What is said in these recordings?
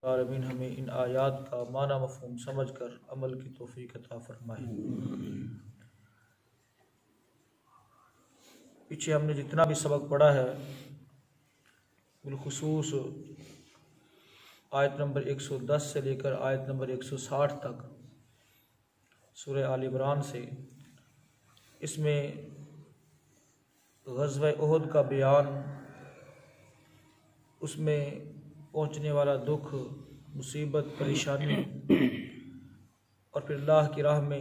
عالمین ہمیں ان آیات کا معنی مفہوم سمجھ کر عمل کی توفیق عطا فرمائے۔ پیچھے ہم نے جتنا بھی سبق پڑھا ہے بالخصوص آیت نمبر 110 سے لے کر آیت نمبر 160 تک سورہ آل عمران سے، اس میں غزوہ احد کا بیان، اس میں پہنچنے والا دکھ، مصیبت، پریشانی، اور پھر اللہ کی راہ میں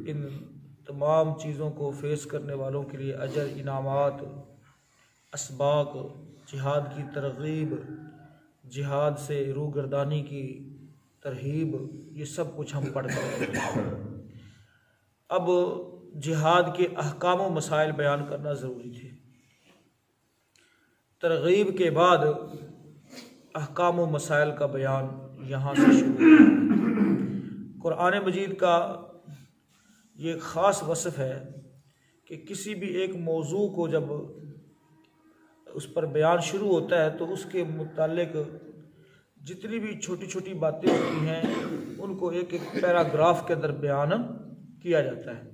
ان تمام چیزوں کو فیس کرنے والوں کے لیے اجر، انعامات، اسباق، جہاد کی ترغیب، جہاد سے روگردانی کی ترہیب، یہ سب کچھ ہم پڑھ چکے ہیں۔ اب جہاد کے احکام و مسائل بیان کرنا ضروری تھے۔ ترغیب کے بعد احکام و مسائل کا بیان یہاں سے شروع ہے۔ قرآن مجید کا یہ ایک خاص وصف ہے کہ کسی بھی ایک موضوع کو جب اس پر بیان شروع ہوتا ہے تو اس کے متعلق جتنی بھی چھوٹی چھوٹی باتیں ہوتی ہیں ان کو ایک ایک پیراگراف کے اندر بیان کیا جاتا ہے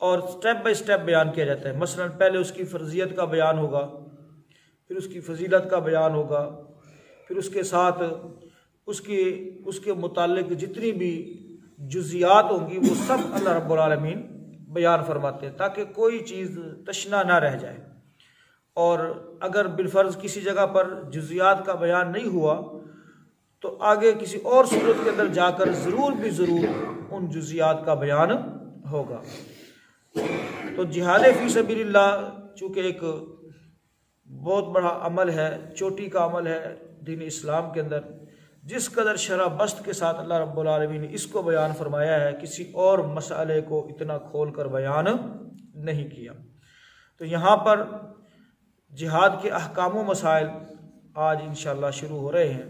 اور سٹیپ بائی سٹیپ بیان کیا جاتا ہے۔ مثلا پہلے اس کی فرضیت کا بیان ہوگا، پھر اس کی فضیلت کا بیان ہوگا، پھر اس کے ساتھ اس کے متعلق جتنی بھی جزیات ہوں گی وہ سب اللہ رب العالمین بیان فرماتے ہیں تاکہ کوئی چیز تشنا نہ رہ جائے۔ اور اگر بالفرض کسی جگہ پر جزیات کا بیان نہیں ہوا تو آگے کسی اور صورت کے اندر جا کر ضرور ان جزیات کا بیان ہوگا۔ تو جہاد فی سبیل اللہ چونکہ ایک بہت بڑا عمل ہے، چوٹی کا عمل ہے دین اسلام کے اندر، جس قدر شرح بست کے ساتھ اللہ رب العالمین نے اس کو بیان فرمایا ہے، کسی اور مسئلے کو اتنا کھول کر بیان نہیں کیا۔ تو یہاں پر جہاد کے احکام و مسائل آج انشاءاللہ شروع ہو رہے ہیں،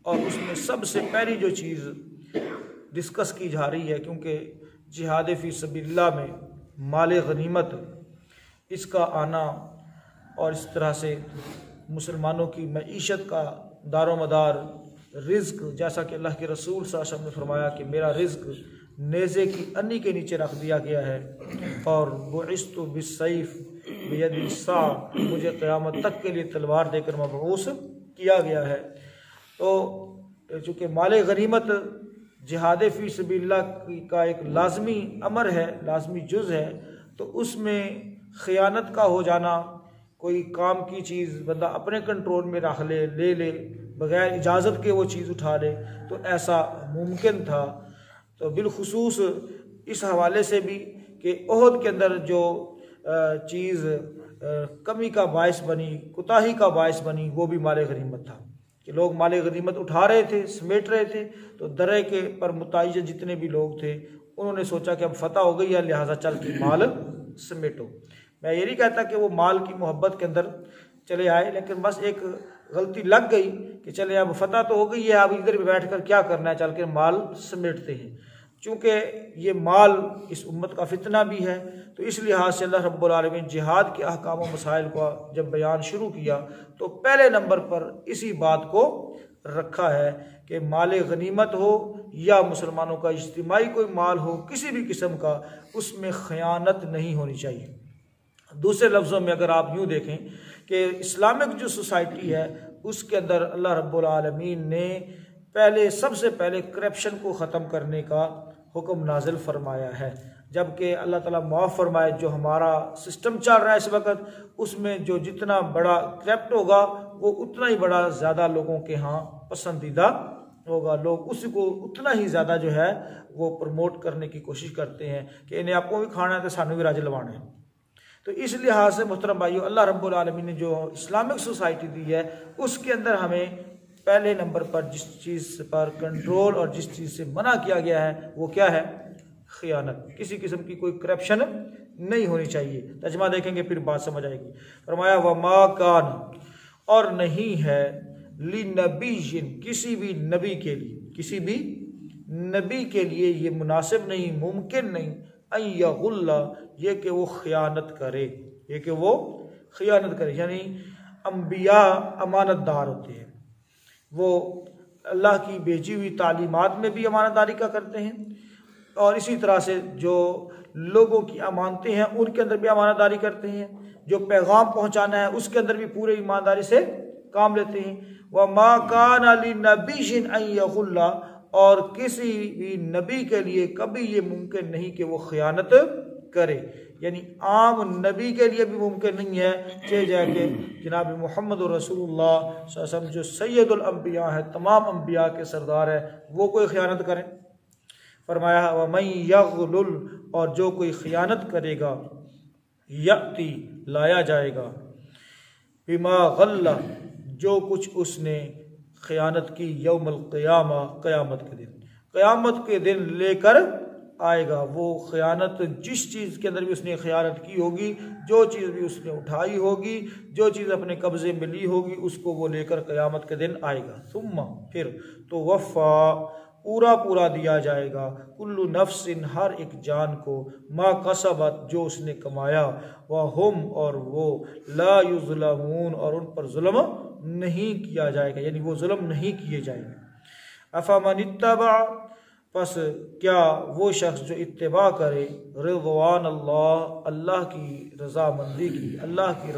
اور اس میں سب سے پہلی جو چیز ڈسکس کی جا رہی ہے، کیونکہ جہاد فی سبیل اللہ میں مال غنیمت، اس کا آنا اور اس طرح سے مسلمانوں کی معیشت کا دار و مدار، رزق، جیسا کہ اللہ کے رسول صلی اللہ علیہ وسلم نے فرمایا کہ میرا رزق نیزے کی انی کے نیچے رکھ دیا گیا ہے، اور بعثت بالسیف بید الساع، مجھے قیامت تک کے لیے تلوار دے کر مبعوث کیا گیا ہے۔ تو چونکہ مال غنیمت جہاد فی سبیل اللہ کا ایک لازمی امر ہے، لازمی جز ہے، تو اس میں خیانت کا ہو جانا، کوئی کام کی چیز بندہ اپنے کنٹرول میں رکھ لے لے بغیر اجازت کے وہ چیز اٹھا لے، تو ایسا ممکن تھا۔ تو بالخصوص اس حوالے سے بھی کہ احد کے اندر جو چیز کمی کا باعث بنی، کوتاہی کا باعث بنی، وہ بھی مال غنیمت تھا کہ لوگ مال غنیمت اٹھا رہے تھے، سمیٹ رہے تھے، تو درے کے پر متعین جتنے بھی لوگ تھے انہوں نے سوچا کہ اب فتح ہو گئی ہے، لہٰذا چل کے مال سمیٹو۔ میں یہ نہیں کہتا کہ وہ مال کی محبت کے اندر چلے آئے، لیکن بس ایک غلطی لگ گئی کہ چلے اب فتح تو ہو گئی ہے، اب ادھر بیٹھ کر کیا کرنا ہے، چل کے مال سمیٹتے ہیں۔ چونکہ یہ مال اس امت کا فتنہ بھی ہے، تو اس لحاظ سے اللہ رب العالمین جہاد کے احکام و مسائل کا جب بیان شروع کیا تو پہلے نمبر پر اسی بات کو رکھا ہے کہ مال غنیمت ہو یا مسلمانوں کا اجتماعی کوئی مال ہو کسی بھی قسم کا، اس میں خیانت نہیں ہونی چاہیے۔ دوسرے لفظوں میں اگر آپ یوں دیکھیں کہ اسلامک جو سوسائٹی ہے اس کے اندر اللہ رب العالمین نے سب سے پہلے کرپشن کو ختم کرنے کا حکم نازل فرمایا ہے، جبکہ اللہ تعالیٰ معاف فرمائے جو ہمارا سسٹم چل رہا ہے اس وقت، اس میں جو جتنا بڑا کرپٹ ہوگا وہ اتنا ہی بڑا زیادہ لوگوں کے ہاں پسندیدہ ہوگا، لوگ اس کو اتنا ہی زیادہ جو ہے وہ پروموٹ کرنے کی کوشش کرتے ہیں کہ انہیں آپ کو بھی کھانا ہے تو سانو بھی راج لوانا ہے۔ تو اس لحاظ سے محترم بھائیو، اللہ رب العالمین نے جو اسلامک سوسائٹی دی ہے اس کے اندر ہمیں پہلے نمبر پر جس چیز پر کنٹرول اور جس چیز سے منع کیا گیا ہے وہ کیا ہے؟ خیانت، کسی قسم کی کوئی کرپشن نہیں ہونی چاہیے۔ ترجمہ دیکھیں گے پھر بات سمجھ آئے گی۔ فرمایا وما کان، اور نہیں ہے، لنبی، کسی بھی نبی کے لیے یہ مناسب نہیں، ممکن نہیں، ان یغل، یہ کہ وہ خیانت کرے، یعنی انبیاء امانت دار ہوتے ہیں، وہ اللہ کی بھیجی ہوئی تعلیمات میں بھی امانت داری کا کرتے ہیں، اور اسی طرح سے جو لوگوں کی امانتیں ہیں ان کے اندر بھی امانت داری کرتے ہیں، جو پیغام پہنچانا ہے اس کے اندر بھی پورے ایمانداری سے کام لیتے ہیں۔ وَمَا كَانَ لِنَبِيٍّ أَن يَغُلَّ، اور کسی بھی نبی کے لیے کبھی یہ ممکن نہیں کہ وہ خیانت کرے، یعنی عام نبی کے لیے بھی ممکن نہیں ہے کہ جائے کہ جناب محمد رسول اللہ صلی اللہ علیہ وسلم جو سید الانبیاء ہے، تمام انبیاء کے سردار ہے، وہ کوئی خیانت کریں۔ فرمایا وَمَن يَغْلُلْ، اور جو کوئی خیانت کرے گا، یأتی لایا جائے گا، بما غل، جو کچھ اس نے خیانت کی، یوم القیامہ، قیامت کے دن، قیامت کے دن لے کر آئے گا وہ خیانت، جس چیز کے اندر بھی اس نے خیانت کی ہوگی، جو چیز بھی اس نے اٹھائی ہوگی، جو چیز اپنے قبضے میں لی ہوگی، اس کو وہ لے کر قیامت کے دن آئے گا۔ ثم، پھر تو وفا، پورا دیا جائے گا، کل نفس، ہر ایک جان کو، ما کسبت، جو اس نے کمایا، وہم، اور وہ، لا یظلمون، اور ان پر ظلم نہیں کیا جائے گا، یعنی وہ ظلم نہیں کیے جائیں گے۔ افمن اتبع، پس کیا وہ شخص جو اتباع کرے، رضوان اللہ، اللہ کی رضامندی کی، اللہ کی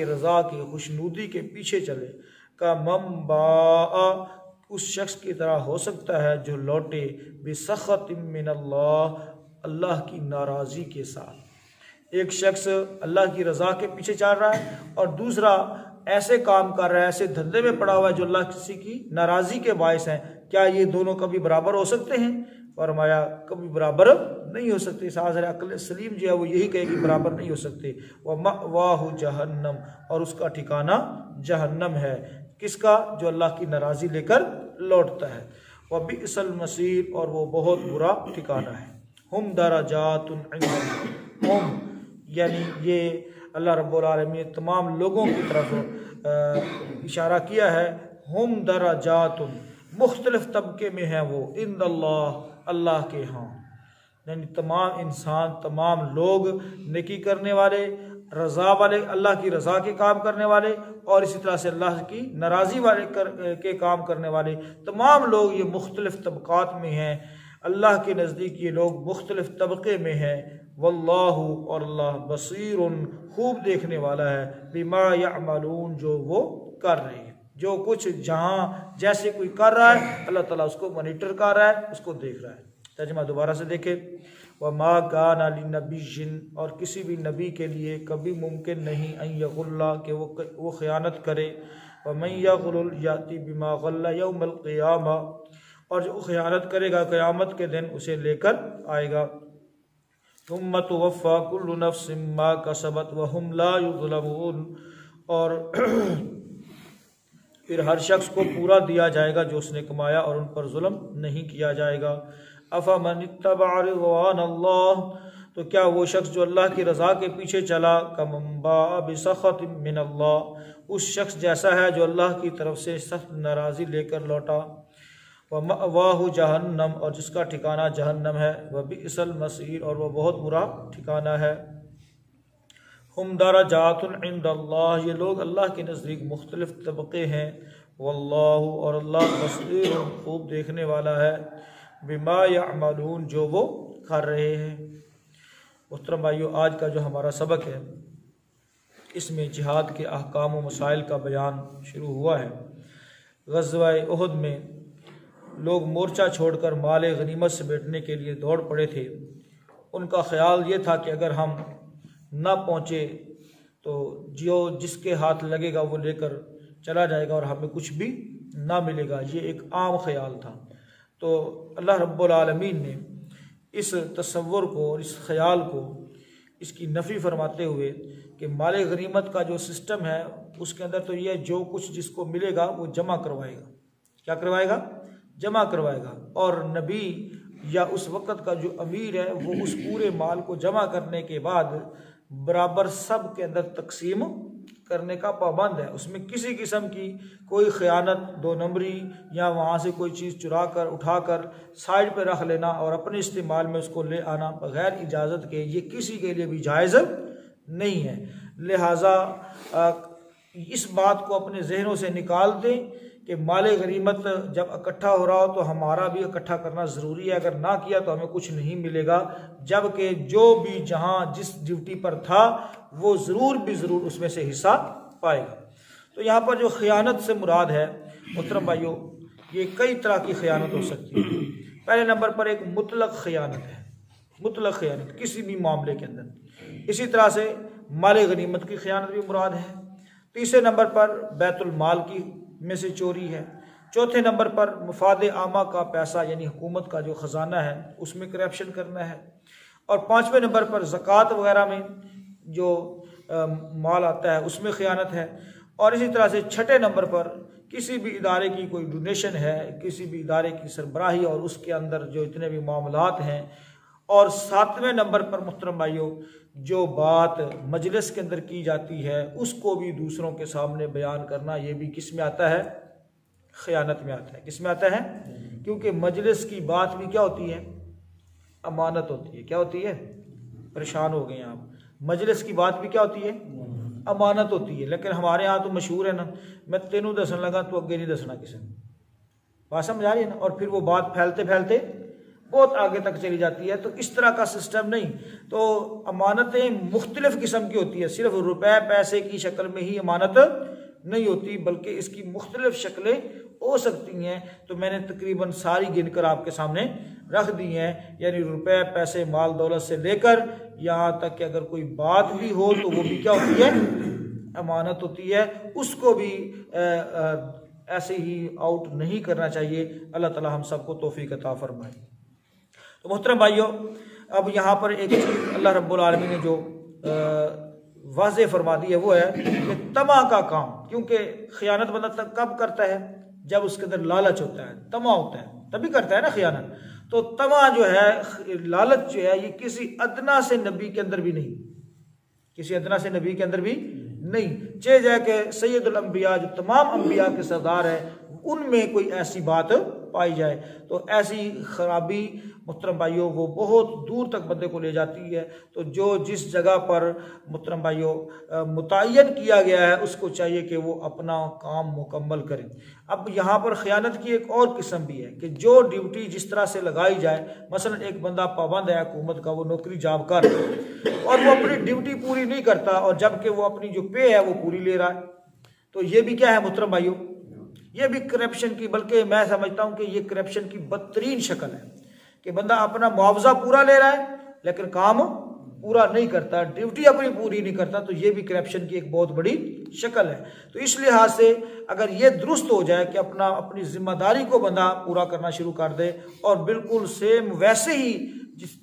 رضا کی خوشنودی کے پیچھے چلے، کا من باء، اس شخص کی طرح ہو سکتا ہے جو لوٹے، بسخط من اللہ، اللہ کی ناراضی کے ساتھ۔ ایک شخص اللہ کی رضا کے پیچھے چل رہا ہے اور دوسرا ایسے کام کر رہا ہے، ایسے دھندے میں پڑا ہوا ہے جو اللہ کسی کی ناراضی کے باعث ہیں، کیا یہ دونوں کبھی برابر ہو سکتے ہیں؟ فرمایا کبھی برابر نہیں ہو سکتے۔ ساذر عقل سلیم جو ہے وہ یہی کہے کہ برابر نہیں ہو سکتے۔ وَمَأْوَاهُ جَهَنَّمُ، اور اس کا ٹھکانہ جہنم ہے، کس کا؟ جو اللہ کی ناراضی لے کر لوٹتا ہے۔ وَبِئْسَ الْمَصِيرُ، اور وہ بہت برا ٹھکانہ ہے۔ ہم درجات عند اللہ، ہم یعنی یہ اللہ رب العالمین نے تمام لوگوں کی طرف اشارہ کیا ہے، ہم درجات، مختلف طبقے میں ہیں وہ، عند اللہ، اللہ کے ہاں، یعنی تمام انسان، تمام لوگ، نیکی کرنے والے، رضا والے، اللہ کی رضا کے کام کرنے والے، اور اسی طرح سے اللہ کی ناراضی والے کے کام کرنے والے، تمام لوگ یہ مختلف طبقات میں ہیں۔ اللہ کے نزدیک یہ لوگ مختلف طبقے میں ہیں۔ واللہ، اور اللہ، بصیر، خوب دیکھنے والا ہے، بما یعملون، جو وہ کر رہے ہیں، جو کچھ جہاں جیسے کوئی کر رہا ہے اللہ تعالیٰ اس کو مانیٹر کر رہا ہے، اس کو دیکھ رہا ہے۔ ترجمہ دوبارہ سے دیکھیں، وَمَا كَانَ لِنَبِيٍّ، اور کسی بھی نبی کے لیے کبھی ممکن نہیں، ان یغل، کہ وہ خیانت کرے، وَمَن یغل یأتی بما غل یوم القیامہ، اور جو خیانت کرے گا قیامت کے دن اسے لے کر آئے گا۔ ثم توفی کل نفس ما کسبت وہم لا یظلمون، اور پھر ہر شخص کو پورا دیا جائے گا جو اس نے کمایا اور ان پر ظلم نہیں کیا جائے گا۔ افمن اتبع رضوان اللہ، تو کیا وہ شخص جو اللہ کی رضا کے پیچھے چلا، کمن باء بسخط من اللہ، اس شخص جیسا ہے جو اللہ کی طرف سے سخت ناراضی لے کر لوٹا، وَمَأْوَاهُ جہنم، اور جس کا ٹھکانہ جہنم ہے، وَبِئْسَ الْمَصِيرُ، اور وہ بہت برا ٹھکانہ ہے۔ ہم درجات عند اللہ، یہ لوگ اللہ کے نزدیک مختلف طبقے ہیں، واللہ، اور اللہ، بصیر، خوب دیکھنے والا ہے، بما یعملون، جو وہ کر رہے ہیں۔ محترم بھائیو، آج کا جو ہمارا سبق ہے اس میں جہاد کے احکام و مسائل کا بیان شروع ہوا ہے۔ غزوہ احد میں لوگ مورچہ چھوڑ کر مال غنیمت سمیٹنے کے لیے دوڑ پڑے تھے۔ ان کا خیال یہ تھا کہ اگر ہم نہ پہنچے تو جس کے ہاتھ لگے گا وہ لے کر چلا جائے گا اور ہمیں کچھ بھی نہ ملے گا، یہ ایک عام خیال تھا۔ تو اللہ رب العالمین نے اس تصور کو اور اس خیال کو، اس کی نفی فرماتے ہوئے کہ مال غنیمت کا جو سسٹم ہے اس کے اندر تو یہ جو کچھ جس کو ملے گا وہ جمع کروائے گا۔ کیا کروائے گا؟ جمع کروائے گا، اور نبی یا اس وقت کا جو امیر ہے وہ اس پورے مال کو جمع کرنے کے بعد برابر سب کے اندر تقسیم کرنے کا پابند ہے۔ اس میں کسی قسم کی کوئی خیانت، دو نمبری، یا وہاں سے کوئی چیز چرا کر اٹھا کر سائڈ پہ رکھ لینا اور اپنے استعمال میں اس کو لے آنا بغیر اجازت کے، یہ کسی کے لیے بھی جائز نہیں ہے۔ لہٰذا اس بات کو اپنے ذہنوں سے نکال دیں کہ مال غنیمت جب اکٹھا ہو رہا ہو تو ہمارا بھی اکٹھا کرنا ضروری ہے، اگر نہ کیا تو ہمیں کچھ نہیں ملے گا، جبکہ جو بھی جہاں جس ڈیوٹی پر تھا وہ ضرور بھی ضرور اس میں سے حصہ پائے گا۔ تو یہاں پر جو خیانت سے مراد ہے محترم بھائیوں، یہ کئی طرح کی خیانت ہو سکتی ہے۔ پہلے نمبر پر ایک مطلق خیانت ہے، مطلق خیانت کسی بھی معاملے کے اندر۔ اسی طرح سے مال غنیمت کی خیانت بھی مراد ہے۔ تیسرے نمبر پر بیت المال کی میں سے چوری ہے۔ چوتھے نمبر پر مفاد عامہ کا پیسہ یعنی حکومت کا جو خزانہ ہے اس میں کرپشن کرنا ہے۔ اور پانچویں نمبر پر زکوٰۃ وغیرہ میں جو مال آتا ہے اس میں خیانت ہے۔ اور اسی طرح سے چھٹے نمبر پر کسی بھی ادارے کی کوئی ڈونیشن ہے، کسی بھی ادارے کی سربراہی اور اس کے اندر جو اتنے بھی معاملات ہیں۔ اور ساتویں نمبر پر محترم بھائیوں، جو بات مجلس کے اندر کی جاتی ہے اس کو بھی دوسروں کے سامنے بیان کرنا، یہ بھی کس میں آتا ہے؟ خیانت میں آتا ہے۔ کس میں آتا ہے؟ کیونکہ مجلس کی بات بھی کیا ہوتی ہے؟ امانت ہوتی ہے۔ کیا ہوتی ہے؟ پریشان ہو گئے ہیں آپ، مجلس کی بات بھی کیا ہوتی ہے؟ امانت ہوتی ہے۔ لیکن ہمارے ہاں تو مشہور ہے نا، میں تینوں دسن لگا تو اگے نہیں دسنا کسی نے، بات سمجھ آ رہی ہے نا؟ اور پھر وہ بات پھیلتے پھیلتے بہت آگے تک چلی جاتی ہے۔ تو اس طرح کا سسٹم نہیں۔ تو امانتیں مختلف قسم کی ہوتی ہے، صرف روپے پیسے کی شکل میں ہی امانت نہیں ہوتی، بلکہ اس کی مختلف شکلیں ہو سکتی ہیں۔ تو میں نے تقریباً ساری گن کر آپ کے سامنے رکھ دی ہیں، یعنی روپے پیسے مال دولت سے لے کر یہاں تک کہ اگر کوئی بات بھی ہو تو وہ بھی کیا ہوتی ہے؟ امانت ہوتی ہے۔ اس کو بھی ایسے ہی آؤٹ نہیں کرنا چاہیے۔ اللہ تعالی ہم سب کو توفیق عطا فرمائے۔ تو محترم بھائیوں، اب یہاں پر ایک چیز اللہ رب العالمین نے جو واضح فرما دی ہے وہ ہے کہ طمع کا کام، کیونکہ خیانت بندہ تک کب کرتا ہے؟ جب اس کے اندر لالچ ہوتا ہے، طمع ہوتا ہے، تبھی کرتا ہے نا خیانت۔ تو طمع جو ہے، لالچ جو ہے، یہ کسی ادنا سے نبی کے اندر بھی نہیں، کسی ادنا سے نبی کے اندر بھی نہیں، چاہے جائے کہ سید الانبیاء جو تمام انبیاء کے سردار ہیں ان میں کوئی ایسی بات پائی جائے تو ایسی خرابی محترم بھائیوں وہ بہت دور تک بندے کو لے جاتی ہے۔ تو جو جس جگہ پر محترم بھائیوں متعین کیا گیا ہے اس کو چاہیے کہ وہ اپنا کام مکمل کرے۔ اب یہاں پر خیانت کی ایک اور قسم بھی ہے کہ جو ڈیوٹی جس طرح سے لگائی جائے، مثلا ایک بندہ پابند ہے حکومت کا، وہ نوکری جاب کر اور وہ اپنی ڈیوٹی پوری نہیں کرتا، اور جبکہ وہ اپنی جو پے ہے وہ پوری لے رہا ہے، تو یہ بھی کیا ہے محترم بھائیوں؟ یہ بھی کرپشن کی، بلکہ میں سمجھتا ہوں کہ یہ کرپشن کی بدترین شکل ہے کہ بندہ اپنا معاوضہ پورا لے رہا ہے لیکن کام پورا نہیں کرتا، ڈیوٹی اپنی پوری نہیں کرتا، تو یہ بھی کرپشن کی ایک بہت بڑی شکل ہے۔ تو اس لحاظ سے اگر یہ درست ہو جائے کہ اپنی ذمہ داری کو بندہ پورا کرنا شروع کر دے اور بالکل سیم ویسے ہی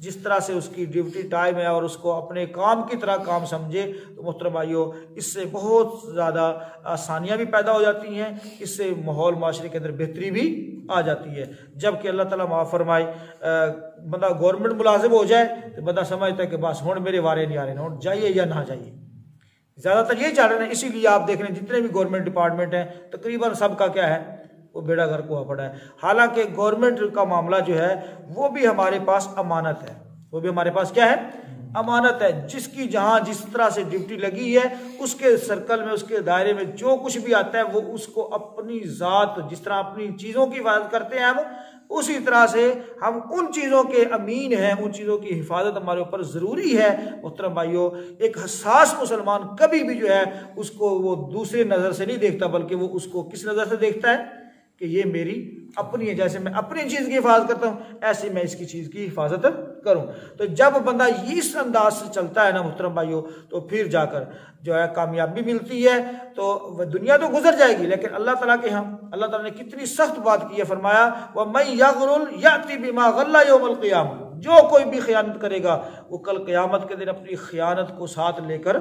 جس طرح سے اس کی ڈیوٹی ٹائم ہے اور اس کو اپنے کام کی طرح کام سمجھے، تو محترم بھائیوں اس سے بہت زیادہ آسانیاں بھی پیدا ہو جاتی ہیں، اس سے ماحول معاشرے کے اندر بہتری بھی آ جاتی ہے۔ جبکہ اللہ تعالیٰ معاف فرمائے، بندہ گورنمنٹ ملازم ہو جائے تو بندہ سمجھتا ہے کہ بس ہوں میرے وارے نہیں آ رہے نا، ہوں جائیے یا نہ جائیے، زیادہ تر یہی چل رہے ہیں۔ اسی لیے آپ دیکھ رہے ہیں جتنے بھی گورنمنٹ ڈپارٹمنٹ ہیں تقریباً سب کا کیا ہے؟ وہ بیڑا گھر کو پڑا ہے۔ حالانکہ گورنمنٹ کا معاملہ جو ہے وہ بھی ہمارے پاس امانت ہے، وہ بھی ہمارے پاس کیا ہے؟ امانت ہے۔ جس کی جہاں جس طرح سے ڈیوٹی لگی ہے اس کے سرکل میں، اس کے دائرے میں جو کچھ بھی آتا ہے وہ اس کو اپنی ذات، جس طرح اپنی چیزوں کی حفاظت کرتے ہیں ہم، اسی طرح سے ہم ان چیزوں کے امین ہیں، ان چیزوں کی حفاظت ہمارے اوپر ضروری ہے۔ محترم بھائیوں، ایک حساس مسلمان کبھی بھی جو ہے اس کو وہ دوسرے نظر سے نہیں دیکھتا، بلکہ وہ اس کو کس نظر سے دیکھتا ہے کہ یہ میری اپنی ہے، جیسے میں اپنی چیز کی حفاظت کرتا ہوں ایسے میں اس کی چیز کی حفاظت کروں۔ تو جب بندہ اس انداز سے چلتا ہے نا محترم بھائیوں، تو پھر جا کر جو ہے کامیابی ملتی ہے۔ تو دنیا تو گزر جائے گی لیکن اللہ تعالیٰ کے ہاں اللہ تعالیٰ نے کتنی سخت بات کی ہے، فرمایا وَمَن يَغْرُرْ يَأْتِ بِمَا غَلَّ يَوْمَ الْقِيَامَةِ، جو کوئی بھی خیانت کرے گا وہ کل قیامت کے دن اپنی خیانت کو ساتھ لے کر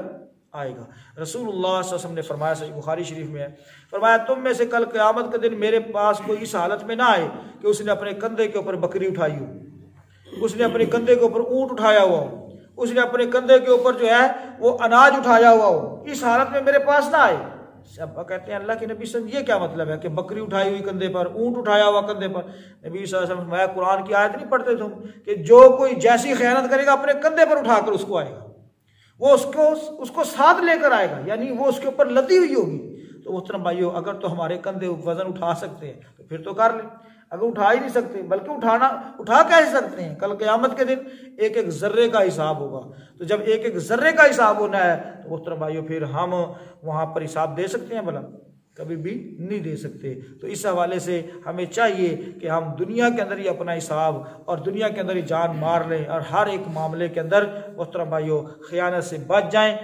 آئے گا۔ رسول اللہ صلی اللہ علیہ وسلم نے فرمایا، صحیح بخاری شریف میں ہے، فرمایا تم میں سے کل قیامت کے دن میرے پاس کوئی اس حالت میں نہ آئے کہ اس نے اپنے کندھے کے اوپر بکری اٹھائی ہو، اس نے اپنے کندھے کے اوپر اونٹ اٹھایا ہوا ہو، اس نے اپنے کندھے کے اوپر جو ہے وہ اناج اٹھایا ہوا ہو، اس حالت میں میرے پاس نہ آئے۔ اب کہتے ہیں اللہ کے نبی صلی اللہ علیہ وسلم یہ کیا مطلب ہے کہ بکری اٹھائی ہوئی کندھے پر، اونٹ اٹھایا ہوا کندھے پر؟ نبی صلی اللہ علیہ وسلم میں قرآن کی آیت نہیں پڑھتے تم کہ جو کوئی جیسی خیانت کرے گا اپنے کندھے پر اٹھا کر اس کو آئے گا، وہ اس کو ساتھ لے کر آئے گا، یعنی وہ اس کے اوپر لدی ہوئی ہوگی۔ تو محترم بھائیو، اگر تو ہمارے کندھے وزن اٹھا سکتے ہیں تو پھر تو کر لیں، اگر اٹھا ہی نہیں سکتے، بلکہ اٹھا کیسے سکتے ہیں؟ کل قیامت کے دن ایک ایک ذرے کا حساب ہوگا، تو جب ایک ایک ذرے کا حساب ہونا ہے تو محترم بھائیو پھر ہم وہاں پر حساب دے سکتے ہیں؟ بھلا کبھی بھی نہیں دے سکتے۔ تو اس حوالے سے ہمیں چاہیے کہ ہم دنیا کے اندر ہی اپنا حساب اور دنیا کے اندر ہی جان مار لیں، اور ہر ایک معاملے کے اندر محترم بھائیو خیانت سے بچ جائیں۔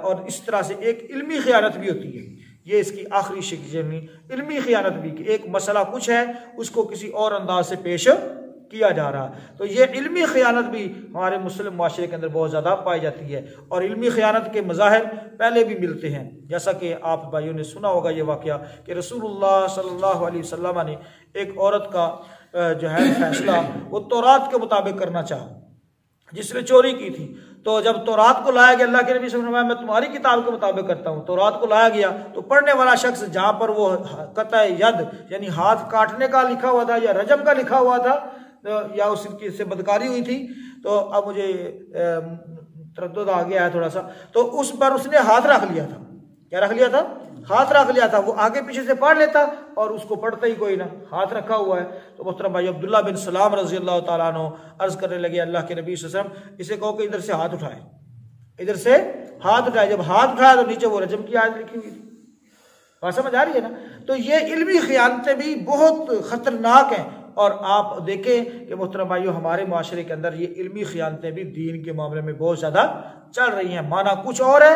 اور اس طرح سے ایک علمی خیانت بھی ہوتی ہے، یہ اس کی آخری شکل یعنی علمی خیانت بھی، کہ ایک مسئلہ کچھ ہے اس کو کسی اور انداز سے پیش کیا جا رہا، تو یہ علمی خیانت بھی ہمارے مسلم معاشرے کے اندر بہت زیادہ پائی جاتی ہے۔ اور علمی خیانت کے مظاہر پہلے بھی ملتے ہیں، جیسا کہ آپ بھائیوں نے سنا ہوگا یہ واقعہ کہ رسول اللہ صلی اللہ علیہ وسلم نے ایک عورت کا جو ہے فیصلہ وہ تورات کے مطابق کرنا چاہا، جس نے چوری کی تھی۔ تو جب تورات کو لایا گیا، اللہ کے نبی صلی اللہ علیہ وسلم نے میں تمہاری کتاب کے مطابق کرتا ہوں، تورات کو لایا گیا تو پڑھنے والا شخص جہاں پر وہ قطع ید یعنی ہاتھ کاٹنے کا لکھا ہوا تھا یا رجم کا لکھا ہوا تھا یا اس کی سے بدکاری ہوئی تھی، تو اب مجھے تردد آ گیا ہے تھوڑا سا، تو اس پر اس نے ہاتھ رکھ لیا تھا۔ کیا رکھ لیا تھا؟ ہاتھ رکھ لیا تھا۔ وہ آگے پیچھے سے پڑھ لیتا اور اس کو پڑھتا ہی کوئی نہ، ہاتھ رکھا ہوا ہے۔ تو محترم بھائی عبداللہ بن سلام رضی اللہ تعالیٰ عنہ عرض کرنے لگے اللہ کے نبی صلی اللہ علیہ وسلم، اسے کہو کہ ادھر سے ہاتھ اٹھائے، ادھر سے ہاتھ اٹھائے۔ جب ہاتھ اٹھایا تو نیچے وہ رجم کی آیت لکھی ہوئی تھی۔ بات سمجھ آ رہی ہے نا؟ تو یہ علمی خیانتیں بھی بہت خطرناک ہیں، اور آپ دیکھیں کہ محترم بھائیو ہمارے معاشرے کے اندر یہ علمی خیانتیں بھی دین کے معاملے میں بہت زیادہ چل رہی ہیں۔ معنی کچھ اور ہے،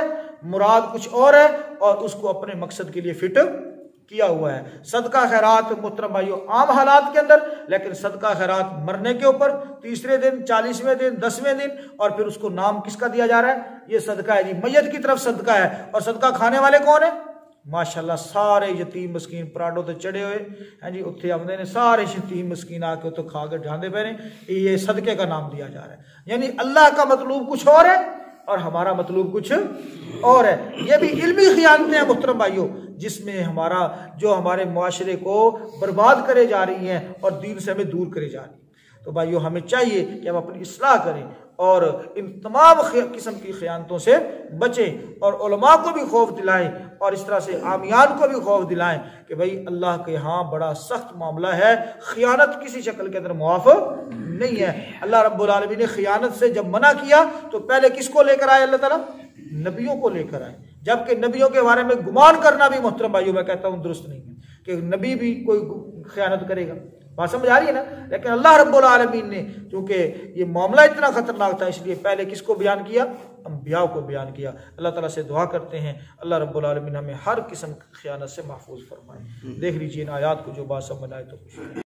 مراد کچھ اور ہے، اور اس کو اپنے مقصد کے لیے فٹ کیا ہوا ہے۔ صدقہ خیرات محترم بھائیو عام حالات کے اندر، لیکن صدقہ خیرات مرنے کے اوپر 30ویں دن، 40ویں دن، 10ویں دن، اور پھر اس کو نام کس کا دیا جا رہا ہے؟ یہ صدقہ ہے جی، میت کی طرف صدقہ ہے۔ اور صدقہ کھانے والے کون ہیں؟ ماشاءاللہ سارے یتیم مسکین پراڈو تے چڑھے ہوئے ہیں جی، اتنے آمدے نے سارے یتیم مسکین آ کے تو کھا کے ڈھاندے پہ رہے، یہ صدقے کا نام دیا جا رہا ہے۔ یعنی اللہ کا مطلوب کچھ اور ہے اور ہمارا مطلوب کچھ اور ہے۔ یہ بھی علمی خیانتیں ہیں محترم بھائیوں، جس میں ہمارے معاشرے کو برباد کرے جا رہی ہیں اور دین سے ہمیں دور کرے جا رہی ہیں۔ تو بھائیوں ہمیں چاہیے کہ ہم اپنی اصلاح کریں اور ان تمام قسم کی خیانتوں سے بچیں، اور علماء کو بھی خوف دلائیں، اور اس طرح سے عامیان کو بھی خوف دلائیں کہ بھئی اللہ کے ہاں بڑا سخت معاملہ ہے، خیانت کسی شکل کے اندر معاف نہیں ہے۔ اللہ رب العالمین نے خیانت سے جب منع کیا تو پہلے کس کو لے کر آئے اللہ تعالیٰ؟ نبیوں کو لے کر آئے، جبکہ نبیوں کے بارے میں گمان کرنا بھی محترم بھائیوں میں کہتا ہوں درست نہیں ہے کہ نبی بھی کوئی خیانت کرے گا۔ بات سمجھ آ رہی ہے نا؟ لیکن اللہ رب العالمین نے چونکہ یہ معاملہ اتنا خطرناک تھا، اس لیے پہلے کس کو بیان کیا؟ انبیاء کو بیان کیا۔ اللہ تعالیٰ سے دعا کرتے ہیں اللہ رب العالمین ہمیں ہر قسم کی خیانت سے محفوظ فرمائے۔ دیکھ لیجیے ان آیات کو جو بات سمجھ آئے تو خوشی